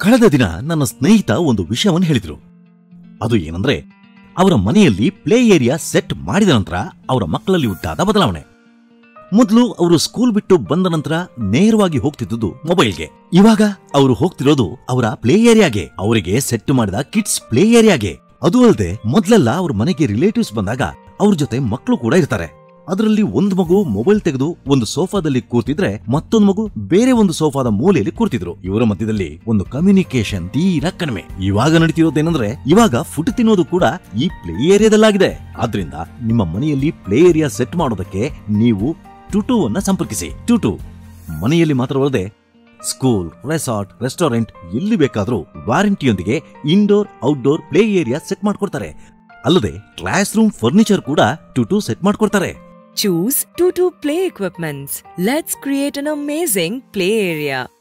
ಕಳೆದ ದಿನ ನನ್ನ ಸ್ನೇಹಿತ ಒಂದು ವಿಷಯವನ್ನು ಹೇಳಿದ್ರು. ಅದು ಏನಂದ್ರೆ, ಅವರ ಮನೆಯಲ್ಲಿ ಪ್ಲೇ ಏರಿಯಾ ಸೆಟ್ ಮಾಡಿದ ನಂತರ ಅವರ ಮಕ್ಕಳಲ್ಲಿ ಉಂಟಾದ ಬದಲಾವಣೆ. ಮೊದಲು ಅವರು ಸ್ಕೂಲ್ ಬಿಟ್ಟು ಬಂದ ನಂತರ ನೇರವಾಗಿ ಹೋಗ್ತಿದ್ದುದು ಮೊಬೈಲ್ಗೆ. ಇವಾಗ ಅವರು ಹೋಗ್ತಿರೋದು ಅವರ ಪ್ಲೇ ಏರಿಯಾಗೆ, ಅವರಿಗೆ ಸೆಟ್ ಮಾಡಿದ ಕಿಡ್ಸ್ ಪ್ಲೇ ಏರಿಯಾಗೆ. ಅದು ಅಲ್ಲದೆ ಮೊದಲೆಲ್ಲ ಅವ್ರ ಮನೆಗೆ ರಿಲೇಟಿವ್ಸ್ ಬಂದಾಗ ಅವ್ರ ಜೊತೆ ಮಕ್ಕಳು ಕೂಡ ಇರ್ತಾರೆ. ಅದರಲ್ಲಿ ಒಂದು ಮಗು ಮೊಬೈಲ್ ತೆಗೆದು ಒಂದು ಸೋಫಾದಲ್ಲಿ ಕೂರ್ತಿದ್ರೆ ಮತ್ತೊಂದು ಮಗು ಬೇರೆ ಒಂದು ಸೋಫಾದ ಮೂಲೆಯಲ್ಲಿ ಕೂರ್ತಿದ್ರು. ಇವರ ಮಧ್ಯದಲ್ಲಿ ಒಂದು ಕಮ್ಯುನಿಕೇಶನ್ ತೀರಾ ಕಡಿಮೆ. ಇವಾಗ ನಡೀತಿರೋದೇನಂದ್ರೆ, ಇವಾಗ ಫುಡ್ ತಿನ್ನೋದು ಕೂಡ ಈ ಪ್ಲೇ ಏರಿಯಾದಲ್ಲಾಗಿದೆ. ಆದ್ರಿಂದ ನಿಮ್ಮ ಮನೆಯಲ್ಲಿ ಪ್ಲೇ ಏರಿಯಾ ಸೆಟ್ ಮಾಡೋದಕ್ಕೆ ನೀವು ಟುಟುವನ್ನ ಸಂಪರ್ಕಿಸಿ. ಟುಟು ಮನೆಯಲ್ಲಿ ಮಾತ್ರವಲ್ಲದೆ ಸ್ಕೂಲ್, ರೆಸಾರ್ಟ್, ರೆಸ್ಟೋರೆಂಟ್ ಎಲ್ಲಿ ಬೇಕಾದ್ರೂ ವಾರಂಟಿಯೊಂದಿಗೆ indoor outdoor play area set ಮಾಡ್ಕೊಡ್ತಾರೆ. ಅಲ್ಲದೆ ಕ್ಲಾಸ್ ರೂಮ್ ಫರ್ನಿಚರ್ ಕೂಡ ಟುಟು ಸೆಟ್ ಮಾಡ್ಕೊಡ್ತಾರೆ. Choose Tutu Play Equipments. Let's create an amazing play area.